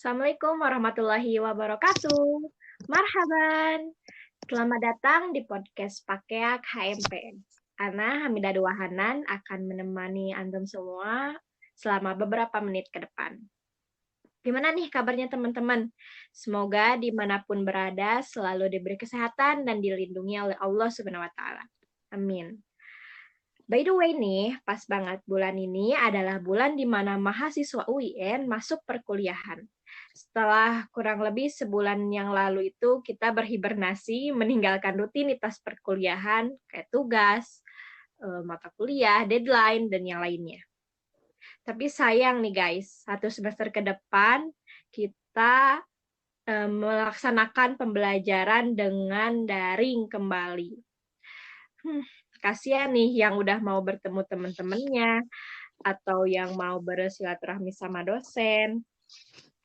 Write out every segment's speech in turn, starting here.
Assalamualaikum warahmatullahi wabarakatuh. Marhaban. Selamat datang di podcast Pakeak HMPN. Ana Hamidah Duwahanan akan menemani antum semua selama beberapa menit ke depan. Gimana nih kabarnya teman-teman? Semoga dimanapun berada selalu diberi kesehatan dan dilindungi oleh Allah Subhanahu wa Ta'ala. Amin. By the way nih, pas banget bulan ini adalah bulan di mana mahasiswa UIN masuk perkuliahan. Setelah kurang lebih sebulan yang lalu itu kita berhibernasi, meninggalkan rutinitas perkuliahan, kayak tugas, mata kuliah, deadline, dan yang lainnya. Tapi sayang nih guys, satu semester ke depan kita melaksanakan pembelajaran dengan daring kembali. Kasihan nih yang udah mau bertemu teman-temannya, atau yang mau bersilaturahmi sama dosen,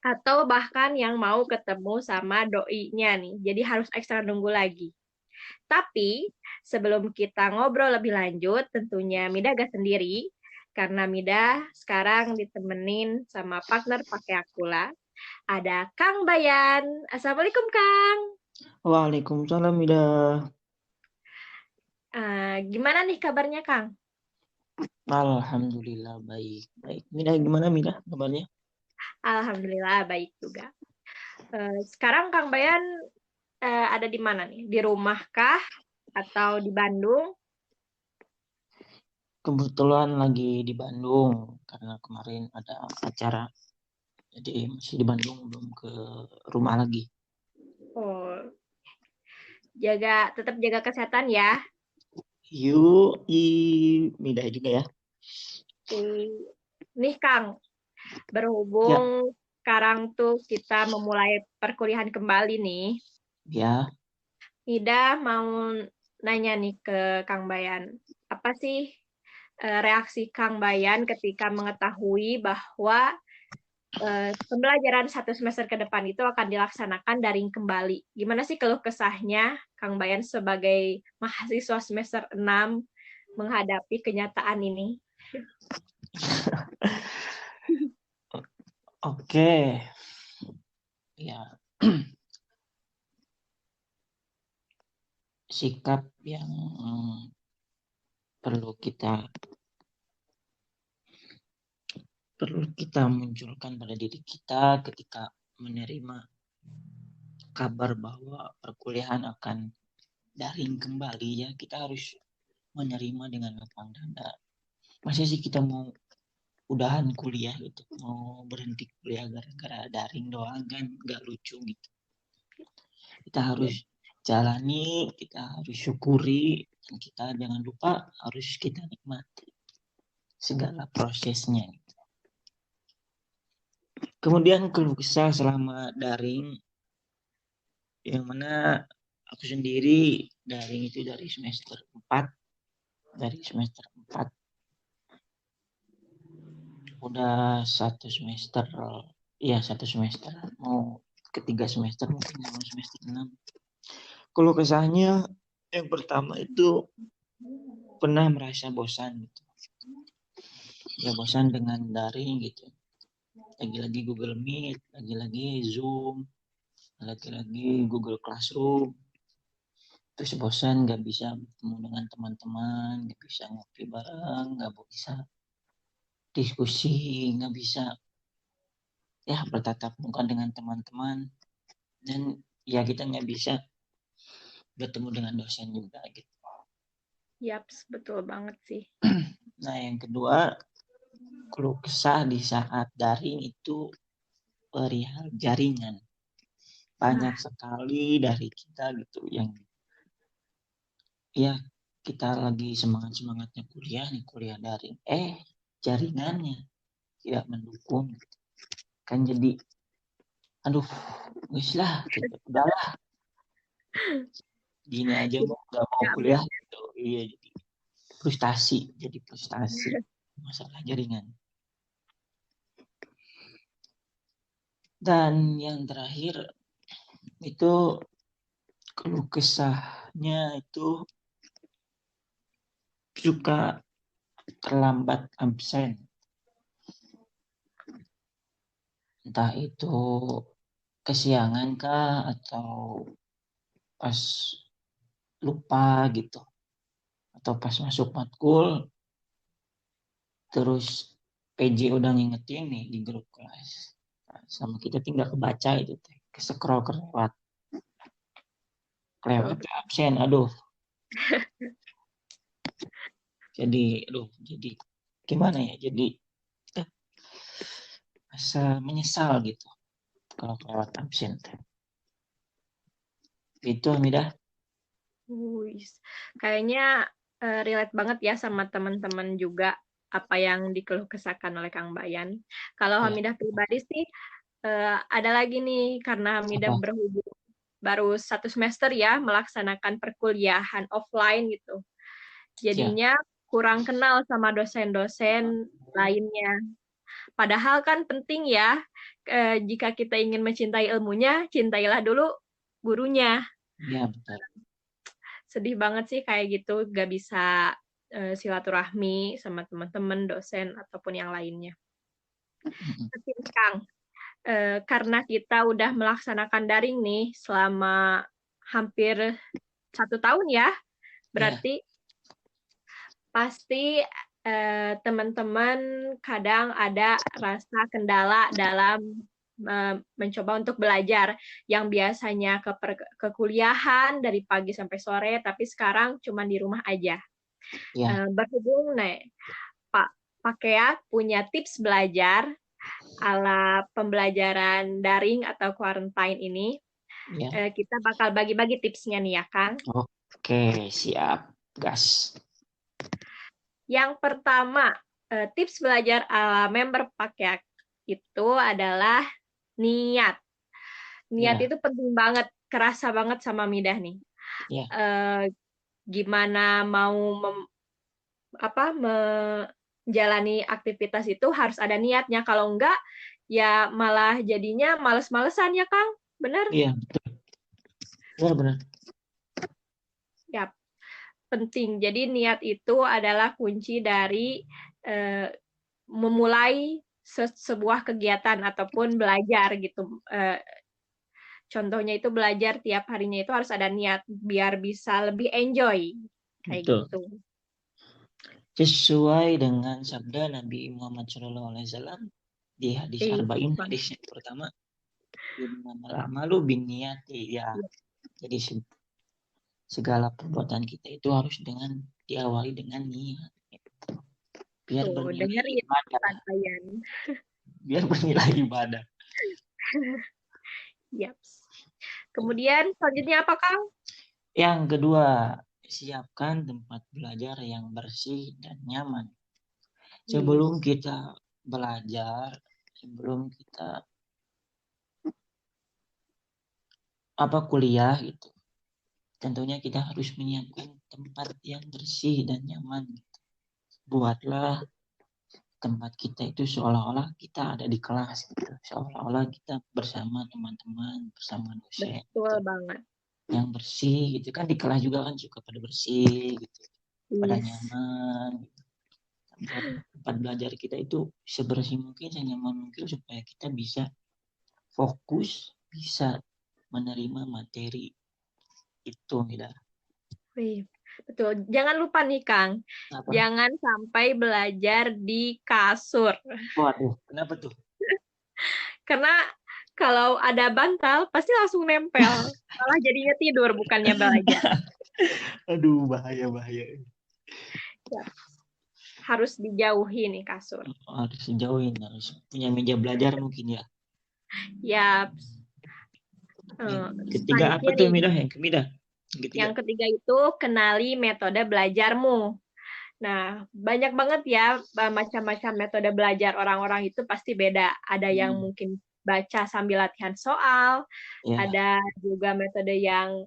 atau bahkan yang mau ketemu sama doinya nih. Jadi harus ekstra nunggu lagi. Tapi sebelum kita ngobrol lebih lanjut, tentunya Mida gak sendiri, karena Mida sekarang ditemenin sama partner pakai Akula. Ada Kang Bayan. Assalamualaikum Kang. Waalaikumsalam, Ida. Gimana nih kabarnya Kang? Alhamdulillah baik. Baik. Mida gimana Mida kabarnya? Alhamdulillah baik juga. Sekarang Kang Bayan ada di mana nih? Di rumah kah? Atau di Bandung? Kebetulan lagi di Bandung karena kemarin ada acara. Jadi masih di Bandung, belum ke rumah lagi. Oh, tetap jaga kesehatan ya. Yuk, Mida juga ya. Nih Kang, Ya, berhubung sekarang tuh kita memulai perkuliahan kembali nih. ya. Ida mau nanya nih ke Kang Bayan. Apa sih reaksi Kang Bayan ketika mengetahui bahwa pembelajaran satu semester ke depan itu akan dilaksanakan daring kembali? Gimana sih keluh kesahnya Kang Bayan sebagai mahasiswa semester 6 menghadapi kenyataan ini? Oke. Ya, sikap yang perlu kita munculkan pada diri kita ketika menerima kabar bahwa perkuliahan akan daring kembali, ya kita harus menerima dengan lapang dada. Masa sih kita mau udahan kuliah gitu, mau berhenti kuliah gara-gara daring doang, kan nggak lucu gitu. Kita harus jalani, kita harus syukuri, dan kita jangan lupa harus kita nikmati segala prosesnya. Kemudian keluh kesah selama daring, yang mana aku sendiri daring itu dari semester 4. Udah satu semester, ya satu semester, mau ketiga semester, mungkin mau semester 6. Kalau kesahnya yang pertama itu pernah merasa bosan gitu. Ya bosan dengan daring gitu. Lagi-lagi Google Meet, lagi-lagi Zoom, lagi-lagi Google Classroom. Terus bosan, nggak bisa bertemu dengan teman-teman, nggak bisa ngopi bareng, nggak bisa diskusi, nggak bisa ya bertatap muka dengan teman-teman, dan ya kita nggak bisa bertemu dengan dosen juga gitu. Yaps, betul banget sih. Nah yang kedua, keluh kesah di saat daring itu perihal jaringan. Banyak sekali dari kita gitu yang ya kita lagi semangat-semangatnya kuliah daring, jaringannya tidak mendukung gitu. Kan jadi aduh, wis lah gitu. Udahlah, gini aja mau nggak mau Nggak kuliah gitu. Iya, jadi frustasi masalah jaringan. Dan yang terakhir itu keluh kesahnya itu suka terlambat absen. Entah itu kesiangan kah atau pas lupa gitu. Atau pas masuk matkul, terus PJ udah ngingetin nih di grup kelas. Nah, sama kita tinggal kebaca itu teh. Ke-scroll kelewat Tuh. absen. Aduh, jadi gimana ya? Jadi kita rasa menyesal gitu kalau kelewat absen teh. Itu Amidah. Wis. Kayaknya relate banget ya sama teman-teman juga apa yang dikeluh kesahkan oleh Kang Bayan. Kalau Ya, Hamidah pribadi sih ada lagi nih karena Hamidah apa? berhubung baru 1 semester ya melaksanakan perkuliahan offline gitu. Ya, Jadinya kurang kenal sama dosen-dosen lainnya. Padahal kan penting ya jika kita ingin mencintai ilmunya, cintailah dulu gurunya. ya betul. Sedih banget sih kayak gitu, gak bisa silaturahmi sama teman-teman, dosen, ataupun yang lainnya. Tapi Kang, karena kita udah melaksanakan daring nih selama hampir 1 tahun ya, Ya, berarti pasti teman-teman kadang ada rasa kendala dalam mencoba untuk belajar yang biasanya ke kuliahan dari pagi sampai sore, tapi sekarang cuma di rumah aja. ya, Berhubung nih Pak Pakeak punya tips belajar ala pembelajaran daring atau quarantine ini, ya. kita bakal bagi-bagi tipsnya nih ya Kang. Oke, siap. Gas. Yang pertama, tips belajar ala member Pakeak itu adalah niat. Niat Ya, itu penting banget, kerasa banget sama Midah nih. ya, Eh, Gimana mau menjalani aktivitas itu harus ada niatnya. Kalau enggak, ya malah jadinya males-malesan ya, Kang. Bener? iya, betul. Benar-benar. Ya, penting. Jadi niat itu adalah kunci dari eh, memulai sebuah kegiatan ataupun belajar gitu. Contohnya itu belajar tiap harinya itu harus ada niat biar bisa lebih enjoy. Kayak Betul. gitu. Sesuai dengan sabda Nabi Muhammad SAW di hadis Ih, Arba'in, Bang. hadis yang pertama, innamal a'malu binniyati. Ya, jadi segala perbuatan kita itu harus diawali dengan niat. Biar Tuh, bernilai dengerin ibadah. kalian. Biar bernilai ibadah. Yaps. Kemudian selanjutnya apa, Kang? Yang kedua, siapkan tempat belajar yang bersih dan nyaman. Wih, Sebelum kita belajar, sebelum kita kuliah gitu, tentunya kita harus menyiapkan tempat yang bersih dan nyaman. Buatlah tempat kita itu seolah-olah kita ada di kelas gitu. Seolah-olah kita bersama teman-teman, bersama dosen betul gitu. banget. Yang bersih gitu kan, di kelas juga kan suka pada bersih gitu, pada Yes. nyaman gitu. Buat tempat belajar kita itu sebersih mungkin, senyaman mungkin, supaya kita bisa fokus, bisa menerima materi itu gitu. Wih, betul. Jangan lupa nih, Kang. Apa? Jangan sampai belajar di kasur. Waduh, kenapa tuh? Karena kalau ada bantal, pasti langsung nempel. Malah jadinya tidur, bukannya belajar. Aduh, bahaya bahaya. Ya, harus dijauhi nih kasur. Harus dijauhin, harus punya meja belajar mungkin ya. Ya, Yang ketiga apa selanjutnya tuh nih, Midah? Yang ketiga. Yang ketiga. yang ketiga itu kenali metode belajarmu. Nah, banyak banget ya macam-macam metode belajar orang-orang itu pasti beda. Ada yang Hmm, mungkin baca sambil latihan soal, ya. ada juga metode yang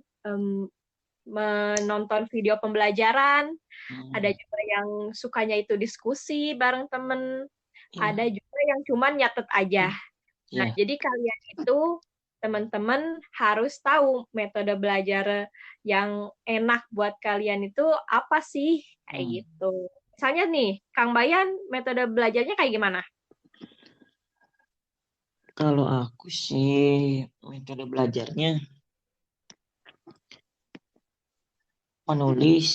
menonton video pembelajaran, ada Hmm, juga yang sukanya itu diskusi bareng temen, ada ya. juga yang cuman nyatet aja. Nah, Ya. jadi kalian itu teman-teman harus tahu metode belajar yang enak buat kalian itu apa sih? Kayak Hmm. gitu. Misalnya nih, Kang Bayan metode belajarnya kayak gimana? Kalau aku sih metode belajarnya menulis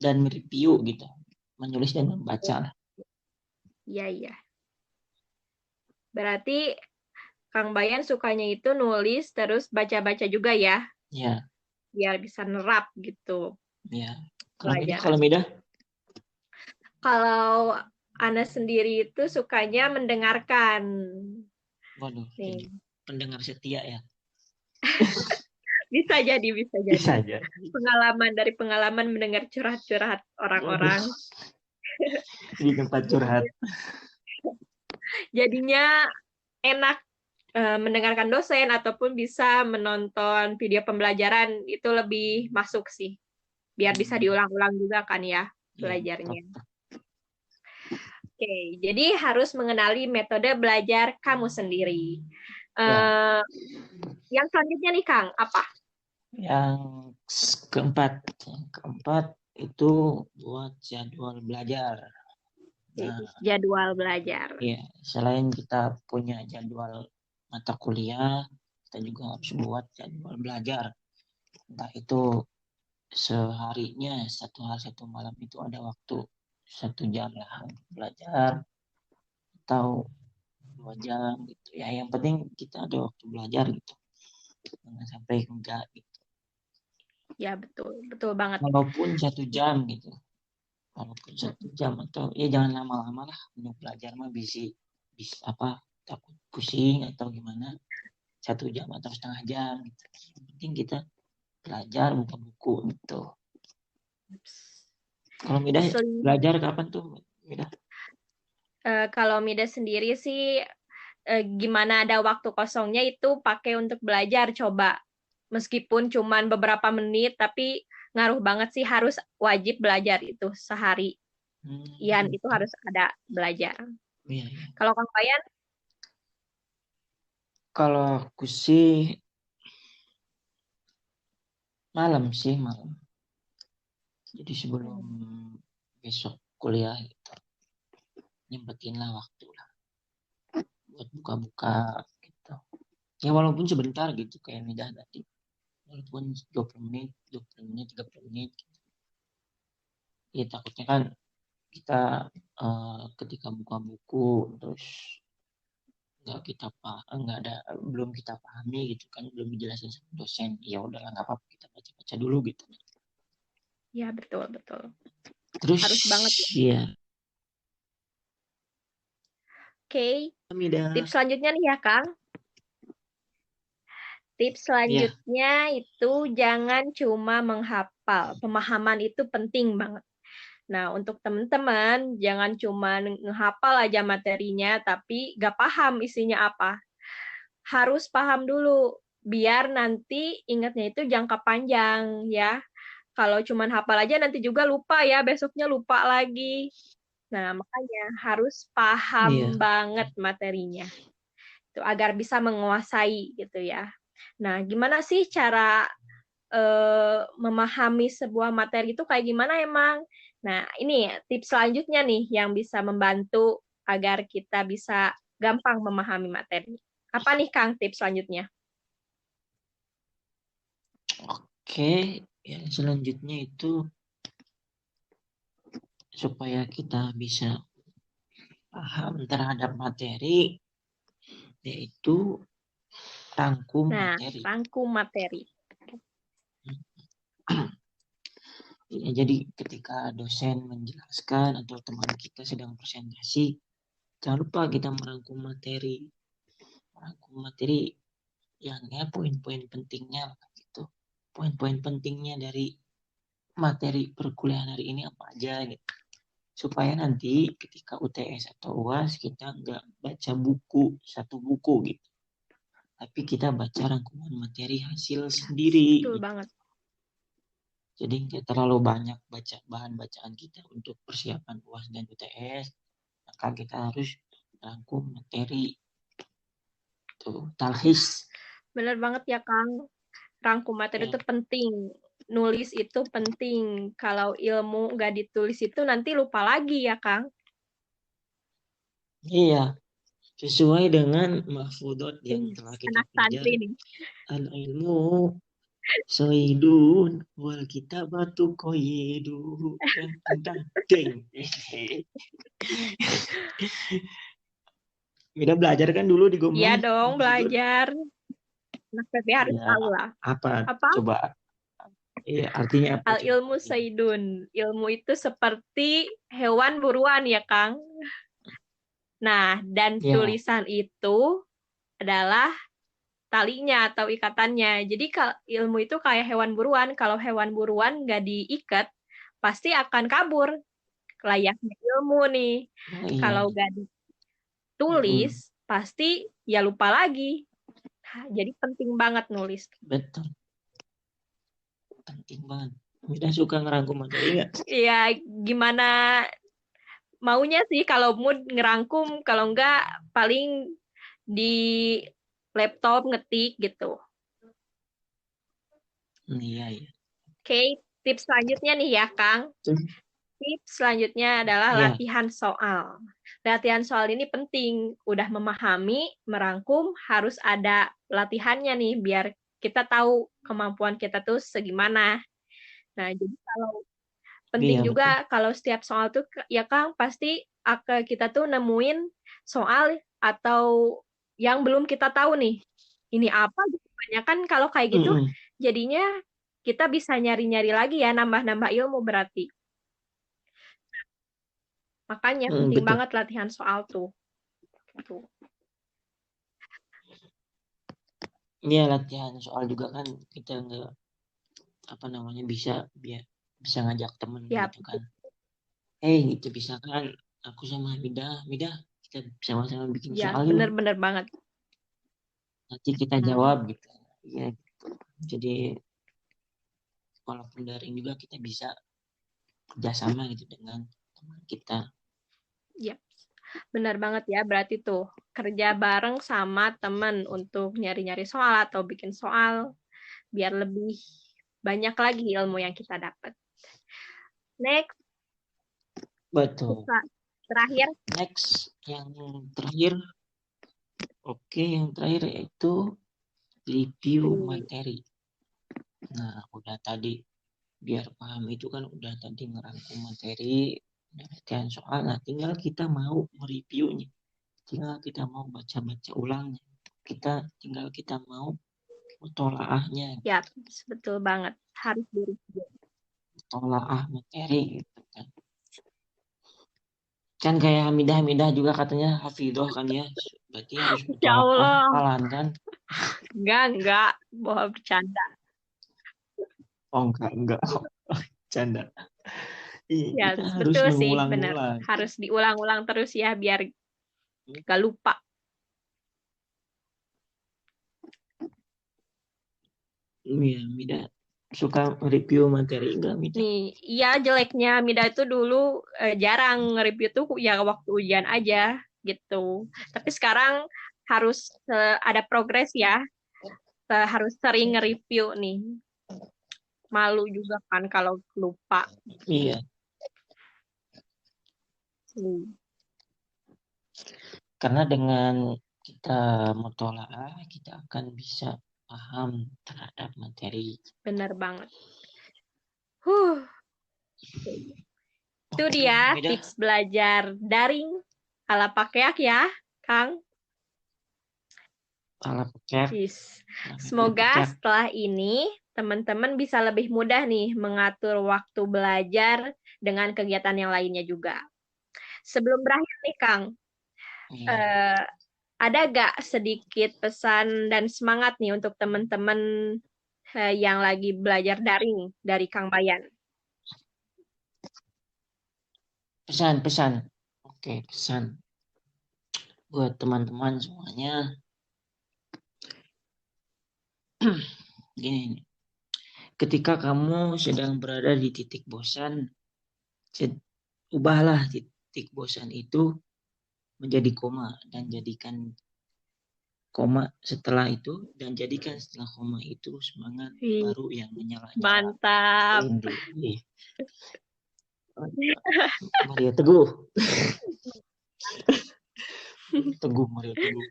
dan mereview gitu. Menulis dan membaca lah. Iya, iya. Berarti Kang Bayan sukanya itu nulis terus baca-baca juga ya, Ya, biar bisa nerap gitu ya. Kalau pelajaran. Mida? Kalau Ana sendiri itu sukanya mendengarkan. Waduh, jadi Nih, pendengar setia ya. bisa jadi, bisa Bisa jadi. aja. Pengalaman dari pengalaman mendengar curhat-curhat Waduh, orang-orang. di tempat curhat. Jadinya enak mendengarkan dosen ataupun bisa menonton video pembelajaran itu lebih masuk sih. Biar bisa Hmm, diulang-ulang juga kan ya ya, betul. belajarnya. Oke, jadi harus mengenali metode belajar kamu sendiri. Ya, Eh, yang selanjutnya nih Kang, apa? yang keempat, itu buat jadwal belajar. Nah, Jadwal belajar. ya, selain kita punya jadwal mata kuliah, kita juga harus buat jadwal belajar. Entah itu seharinya, satu hari satu malam itu ada waktu 1 jam lah untuk belajar, atau 2 jam gitu. Ya, yang penting kita ada waktu belajar gitu. Jangan sampai enggak gitu. Ya betul, betul banget. Walaupun 1 jam gitu. Walaupun 1 jam atau ya jangan lama-lama lah untuk belajar mah bisa apa takut pusing atau gimana 1 jam atau setengah jam gitu. Yang penting kita belajar buka buku gitu. Kalau Mida Sel- belajar kapan tuh Mida? kalau Mida sendiri sih gimana ada waktu kosongnya itu pakai untuk belajar coba. Meskipun cuman beberapa menit, tapi ngaruh banget sih harus wajib belajar itu sehari. Ian itu Hmm, harus ada belajar. iya, iya. Kalau Kang Payan, Kalau aku sih malam sih malam. Jadi sebelum besok kuliah gitu, nyempetin lah waktu lah buat buka-buka gitu. Ya walaupun sebentar gitu kayak Mida tadi. Walaupun 20 menit, 20 menit, 30 menit. Gitu. Ya takutnya kan kita ketika buka buku terus nggak ada belum kita pahami gitu kan belum dijelasin sama dosen ya udahlah nggak apa-apa kita baca-baca dulu gitu ya betul betul. terus Harus banget ya. ya Oke, Mida tips selanjutnya nih ya Kang. Tips ya selanjutnya itu jangan cuma menghafal. Pemahaman itu penting banget. Nah, untuk teman-teman, jangan cuma menghafal aja materinya, tapi gak paham isinya apa. Harus paham dulu, biar nanti ingatnya itu jangka panjang ya. Kalau cuma hafal aja nanti juga lupa ya, besoknya lupa lagi. Nah, makanya harus iya paham banget materinya. Itu agar bisa menguasai gitu ya. Nah, gimana sih cara memahami sebuah materi itu kayak gimana emang? Nah, ini tips selanjutnya nih yang bisa membantu agar kita bisa gampang memahami materi. Apa nih Kang tips selanjutnya? oke yang selanjutnya itu supaya kita bisa paham terhadap materi yaitu rangkum Nah, materi. rangkum materi. Ya, jadi ketika dosen menjelaskan atau teman kita sedang presentasi jangan lupa kita merangkum materi yang ya poin-poin pentingnya gitu. Poin-poin pentingnya dari materi perkuliahan hari ini apa aja gitu. Supaya nanti ketika UTS atau UAS kita nggak baca buku, satu buku gitu. Tapi kita baca rangkuman materi hasil sendiri Betul gitu. banget. Jadi nggak terlalu banyak baca bahan bacaan kita untuk persiapan UAS dan UTS. Maka kita harus rangkum materi tuh talhis. Bener banget ya Kang. Rangkum materi Ya, itu penting. Nulis itu penting. Kalau ilmu nggak ditulis itu nanti lupa lagi ya Kang. iya, sesuai dengan mahfudot yang telah kita Anak santri pelajari. nih. Al-ilmu soidun wal kitabatu qayyidu. Tentang ding. Mida belajar kan dulu di Iya Gomai dong, mahfudot. belajar. Anak PP harus Ya, tahu lah. apa Apa? coba? Iya, artinya apa Al coba? ilmu saidun. Ilmu itu seperti hewan buruan ya, Kang. Nah, dan Ya, tulisan itu adalah talinya atau ikatannya. Jadi kalau ilmu itu kayak hewan buruan. Kalau hewan buruan nggak diikat, pasti akan kabur. Layaknya ilmu nih. oh iya, Kalau nggak ditulis, mm-mm. pasti ya lupa lagi. Nah, jadi penting banget nulis. Betul, penting banget. Mida suka ngerangkum materi nggak? Ya, gimana maunya sih kalau mood ngerangkum, kalau enggak paling di laptop ngetik gitu. Iya, iya. Oke, tips selanjutnya nih ya, Kang. Terus, Tips selanjutnya adalah ya, latihan soal. Latihan soal ini penting. Udah memahami, merangkum, harus ada latihannya nih, biar kita tahu kemampuan kita tuh segimana. Nah, jadi kalau penting iya juga betul. kalau setiap soal tuh, ya Kang, pasti kita tuh nemuin soal atau yang belum kita tahu nih. Ini apa gitu. Banyak kan kalau kayak gitu, Mm-mm. jadinya kita bisa nyari-nyari lagi ya, nambah-nambah ilmu berarti. Makanya Mm, penting betul. banget latihan soal tuh. Gitu. Iya latihan soal juga kan kita nggak apa namanya bisa ngajak temen Ya, gitu kan. Gitu bisa kan aku sama Mida kita sama-sama bikin ya soal yuk. bener-bener banget. Nanti kita Hmm. jawab gitu. Iya gitu. Jadi walaupun daring juga kita bisa kerjasama gitu dengan teman kita. Ya, benar banget ya. Berarti tuh kerja bareng sama temen untuk nyari-nyari soal atau bikin soal biar lebih banyak lagi ilmu yang kita dapat. Next, Betul. kita terakhir. Next yang terakhir, oke yang terakhir yaitu review materi. Nah udah tadi biar paham itu kan udah tadi ngerangkum materi, latihan soal, nah tinggal kita mau mereviewnya, tinggal kita mau baca-baca ulangnya, tinggal kita mau mutolaahnya, Ya, betul banget. Harus direview. mutolaah materi gitu kan. Kan kayak Hamidah juga katanya hafidhoh kan ya, berarti harus Ya mutolaah Allah. hafalan kan. Enggak. Bohong bercanda. Oh enggak, canda. Ya, Kita harus betul sih, benar. mengulang-ulang. Harus diulang-ulang terus ya, biar gak lupa. Iya, Mida suka review materi enggak Mida? Nih, iya jeleknya Mida itu dulu jarang nge-review tuh ya waktu ujian aja gitu. Tapi sekarang harus ada progres ya, harus sering nge-review nih. Malu juga kan kalau lupa. Iya, Hmm, karena dengan kita mutolaah kita akan bisa paham terhadap materi. bener banget. Huh, itu Oke, dia Mida. tips belajar daring ala pakeak ya, Kang. Salah pecek, Yes. tidak Semoga pecek. setelah ini teman-teman bisa lebih mudah nih mengatur waktu belajar dengan kegiatan yang lainnya juga. Sebelum berakhir nih, Kang, Iya. eh, ada gak sedikit pesan dan semangat nih untuk teman-teman yang lagi belajar daring dari Kang Bayan? Pesan-pesan. Oke, pesan buat teman-teman semuanya. Gini, ketika kamu sedang berada di titik bosan, ubahlah titik bosan itu menjadi koma dan jadikan koma setelah itu dan jadikan setelah koma itu semangat Wih, baru yang menyala-nyala. mantap. Ini Maria Teguh. Teguh, Mario Teguh.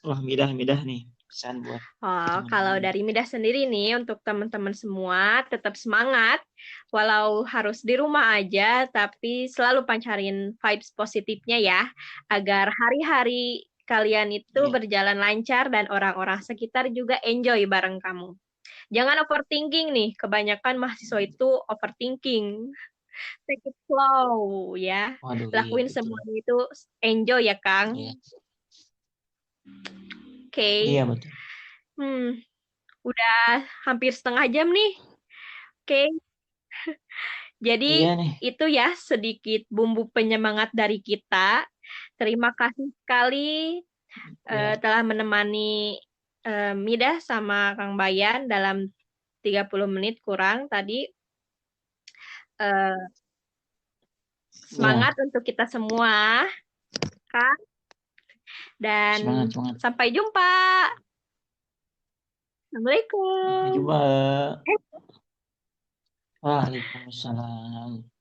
Wah, Midah nih. Pesan buat Oh, kalau teman-teman. dari Midah sendiri nih, untuk teman-teman semua, tetap semangat. Walau harus di rumah aja, tapi selalu pancarin vibes positifnya ya, agar hari-hari kalian itu Iya. berjalan lancar dan orang-orang sekitar juga enjoy bareng kamu. Jangan overthinking nih, kebanyakan mahasiswa itu overthinking. Take it slow ya, Waduh, iya lakuin betul. semuanya itu enjoy ya Iya. Kang. Oke. Iya betul. Hmm, udah hampir setengah jam nih. Oke, jadi Iya nih. itu ya sedikit bumbu penyemangat dari kita. Terima kasih sekali Iya. telah menemani Midah sama Kang Bayan dalam 30 menit kurang tadi. Eh, Iya. semangat untuk kita semua, Kang. Dan Semangat, semangat. sampai jumpa. Sampai Assalamualaikum. jumpa. Waalaikumsalam.